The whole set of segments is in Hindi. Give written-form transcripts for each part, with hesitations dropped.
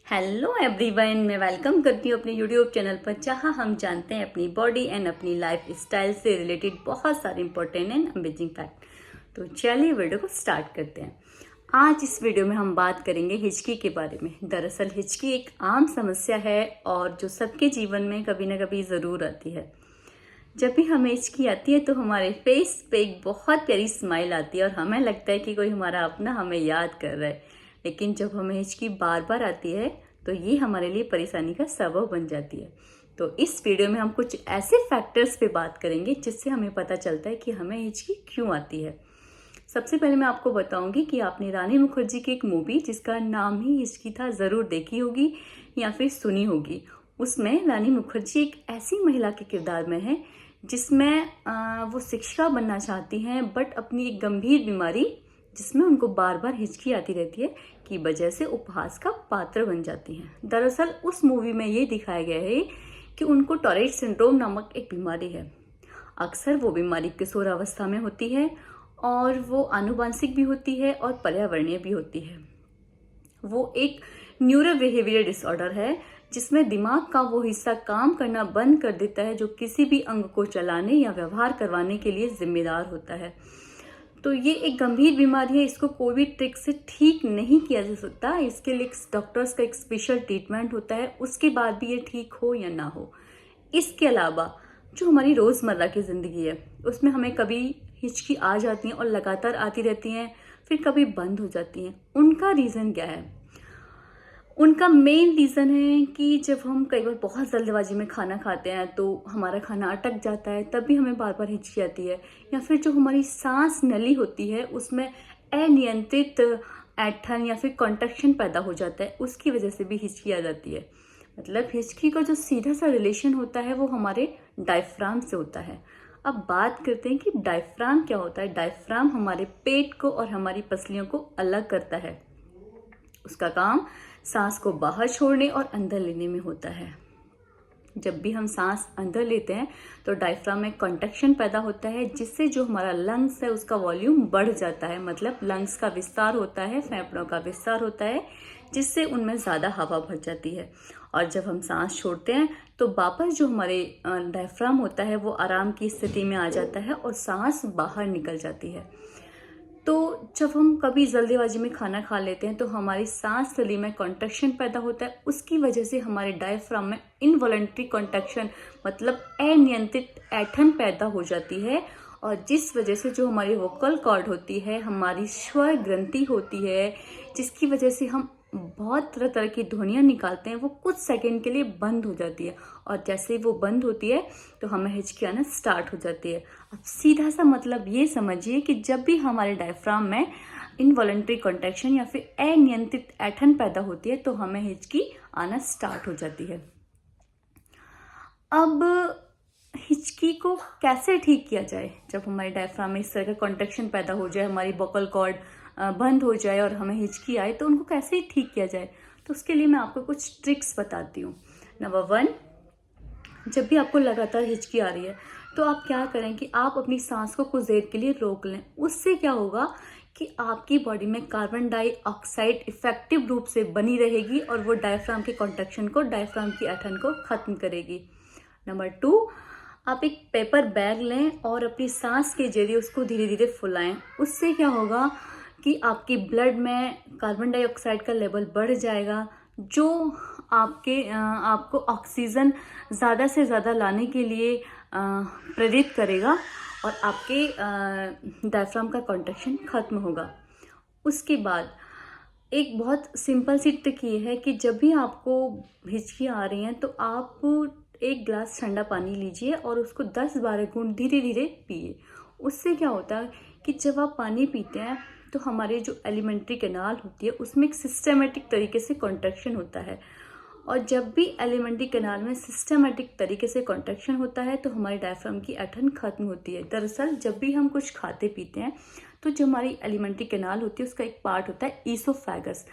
हेलो एवरीवन, मैं वेलकम करती हूँ अपने यूट्यूब चैनल पर, जहाँ हम जानते हैं अपनी बॉडी एंड अपनी लाइफ स्टाइल से रिलेटेड बहुत सारे इंपॉर्टेंट एंड अमेजिंग फैक्ट। तो चलिए वीडियो को स्टार्ट करते हैं। आज इस वीडियो में हम बात करेंगे हिचकी के बारे में। दरअसल हिचकी एक आम समस्या है और जो सबके जीवन में कभी ना कभी ज़रूर आती है। जब भी हमें हिचकी आती है तो हमारे फेस पे एक बहुत प्यारी स्माइल आती है और हमें लगता है कि कोई हमारा अपना हमें याद कर रहा है। लेकिन जब हमें हिचकी बार बार आती है तो ये हमारे लिए परेशानी का सबब बन जाती है। तो इस वीडियो में हम कुछ ऐसे फैक्टर्स पे बात करेंगे जिससे हमें पता चलता है कि हमें हिचकी क्यों आती है। सबसे पहले मैं आपको बताऊंगी कि आपने रानी मुखर्जी की एक मूवी जिसका नाम ही हिचकी था ज़रूर देखी होगी या फिर सुनी होगी। उसमें रानी मुखर्जी एक ऐसी महिला के किरदार में है जिसमें वो शिक्षिका बनना चाहती हैं, बट अपनी एक गंभीर बीमारी जिसमें उनको बार बार हिचकी आती रहती है की वजह से उपहास का पात्र बन जाती हैं। दरअसल उस मूवी में ये दिखाया गया है कि उनको टॉरेट सिंड्रोम नामक एक बीमारी है। अक्सर वो बीमारी किशोरावस्था में होती है और वो आनुवंशिक भी होती है और पर्यावरणीय भी होती है। वो एक न्यूरो बिहेवियर डिसऑर्डर है जिसमें दिमाग का वो हिस्सा काम करना बंद कर देता है जो किसी भी अंग को चलाने या व्यवहार करवाने के लिए जिम्मेदार होता है। तो ये एक गंभीर बीमारी है, इसको कोई भी ट्रिक से ठीक नहीं किया जा सकता। इसके लिए डॉक्टर्स का एक स्पेशल ट्रीटमेंट होता है, उसके बाद भी ये ठीक हो या ना हो। इसके अलावा जो हमारी रोज़मर्रा की ज़िंदगी है उसमें हमें कभी हिचकी आ जाती हैं और लगातार आती रहती हैं, फिर कभी बंद हो जाती हैं। उनका रीज़न क्या है? उनका मेन रीज़न है कि जब हम कई बार बहुत जल्दबाजी में खाना खाते हैं तो हमारा खाना अटक जाता है, तब भी हमें बार बार हिचकी आती है। या फिर जो हमारी सांस नली होती है उसमें अनियंत्रित ऐंठन या फिर कॉन्ट्रैक्शन पैदा हो जाता है, उसकी वजह से भी हिचकी आ जाती है। मतलब हिचकी का जो सीधा सा रिलेशन होता है वो हमारे डायफ्राम से होता है। अब बात करते हैं कि डायफ्राम क्या होता है। डायफ्राम हमारे पेट को और हमारी पसलियों को अलग करता है। उसका काम सांस को बाहर छोड़ने और अंदर लेने में होता है। जब भी हम सांस अंदर लेते हैं तो डायफ्राम में कॉन्ट्रैक्शन पैदा होता है जिससे जो हमारा लंग्स है उसका वॉल्यूम बढ़ जाता है। मतलब लंग्स का विस्तार होता है, फेफड़ों का विस्तार होता है, जिससे उनमें ज़्यादा हवा भर जाती है। और जब हम सांस छोड़ते हैं तो वापस जो हमारे डायफ्राम होता है वो आराम की स्थिति में आ जाता है और सांस बाहर निकल जाती है। तो जब हम कभी जल्दीबाजी में खाना खा लेते हैं तो हमारी सांस नली में कॉन्ट्रैक्शन पैदा होता है, उसकी वजह से हमारे डायफ्राम में इनवॉलंटरी कॉन्ट्रैक्शन मतलब अनियंत्रित ऐंठन पैदा हो जाती है। और जिस वजह से जो हमारी वोकल कॉर्ड होती है, हमारी स्वर ग्रंथि होती है, जिसकी वजह से हम बहुत तरह तरह की ध्वनियाँ निकालते हैं, वो कुछ सेकंड के लिए बंद हो जाती है। और जैसे ही वो बंद होती है तो हमें हिचकी आना स्टार्ट हो जाती है। अब सीधा सा मतलब ये समझिए कि जब भी हमारे डायफ्राम में इनवॉलंटरी कॉन्ट्रैक्शन या फिर अनियंत्रित ऐंठन पैदा होती है तो हमें हिचकी आना स्टार्ट हो जाती है। अब हिचकी को कैसे ठीक किया जाए? जब हमारे डायफ्राम में इस तरह का कॉन्ट्रैक्शन पैदा हो जाए, हमारी वोकल कॉर्ड बंद हो जाए और हमें हिचकी आए, तो उनको कैसे ठीक किया जाए? तो उसके लिए मैं आपको कुछ ट्रिक्स बताती हूँ। नंबर 1, जब भी आपको लगातार हिचकी आ रही है तो आप क्या करें कि आप अपनी सांस को कुछ देर के लिए रोक लें। उससे क्या होगा कि आपकी बॉडी में कार्बन डाइऑक्साइड इफेक्टिव रूप से बनी रहेगी और वो डायफ्राम के कॉन्ट्रैक्शन को, डायफ्राम की ऐंठन को खत्म करेगी। नंबर 2, आप एक पेपर बैग लें और अपनी सांस के जरिए उसको धीरे धीरे फुलाएं। उससे क्या होगा कि आपकी ब्लड में कार्बन डाइऑक्साइड का लेवल बढ़ जाएगा, जो आपको ऑक्सीजन ज़्यादा से ज़्यादा लाने के लिए प्रेरित करेगा और आपके डायफ्राम का कॉन्ट्रैक्शन खत्म होगा। उसके बाद एक बहुत सिंपल सी ट्रिक ये है कि जब भी आपको हिचकी आ रही हैं तो आप एक गिलास ठंडा पानी लीजिए और उसको 10-12 घूंट धीरे धीरे पिए। उससे क्या होता है कि जब आप पानी पीते हैं तो हमारे जो एलिमेंट्री कैनाल होती है उसमें एक सिस्टमेटिक तरीके से कॉन्ट्रैक्शन होता है। और जब भी एलिमेंट्री कैनाल में सिस्टमेटिक तरीके से कॉन्ट्रैक्शन होता है तो हमारी डायफ्राम की ऐंठन खत्म होती है। दरअसल जब भी हम कुछ खाते पीते हैं तो जो हमारी एलिमेंट्री कैनाल होती है उसका एक पार्ट होता है ईसोफेगस।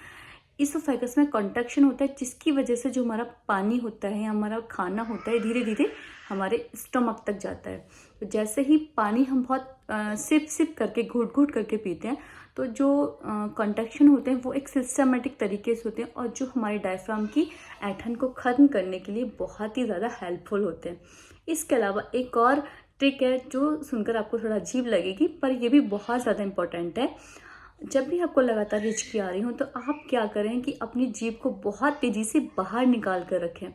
ईसोफेगस में कॉन्ट्रैक्शन होता है जिसकी वजह से जो हमारा पानी होता है, हमारा खाना होता है, धीरे धीरे हमारे स्टमक तक जाता है। तो जैसे ही पानी हम बहुत सिप सिप करके, घूट घूट करके पीते हैं तो जो कॉन्ट्रैक्शन होते हैं वो एक सिस्टमेटिक तरीके से होते हैं और जो हमारे डायफ्राम की ऐंठन को ख़त्म करने के लिए बहुत ही ज़्यादा हेल्पफुल होते हैं। इसके अलावा एक और ट्रिक है जो सुनकर आपको थोड़ा अजीब लगेगी, पर ये भी बहुत ज़्यादा इम्पोर्टेंट है। जब भी आपको लगातार हिचकी आ रही हो तो आप क्या करें कि अपनी जीभ को बहुत तेज़ी से बाहर निकाल कर रखें।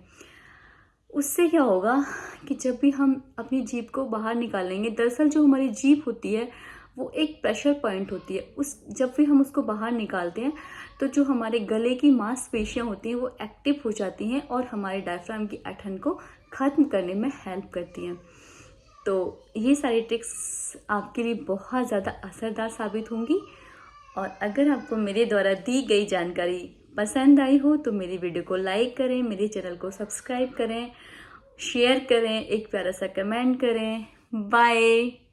उससे क्या होगा कि जब भी हम अपनी जीभ को बाहर निकालेंगे, दरअसल जो हमारी जीभ होती है वो एक प्रेशर पॉइंट होती है। जब भी हम उसको बाहर निकालते हैं तो जो हमारे गले की मांसपेशियां होती हैं वो एक्टिव हो जाती हैं और हमारे डायफ्राम की ऐंठन को ख़त्म करने में हेल्प करती हैं। तो ये सारी ट्रिक्स आपके लिए बहुत ज़्यादा असरदार साबित होंगी। और अगर आपको मेरे द्वारा दी गई जानकारी पसंद आई हो तो मेरी वीडियो को लाइक करें, मेरे चैनल को सब्सक्राइब करें, शेयर करें, एक प्यारा सा कमेंट करें। बाय।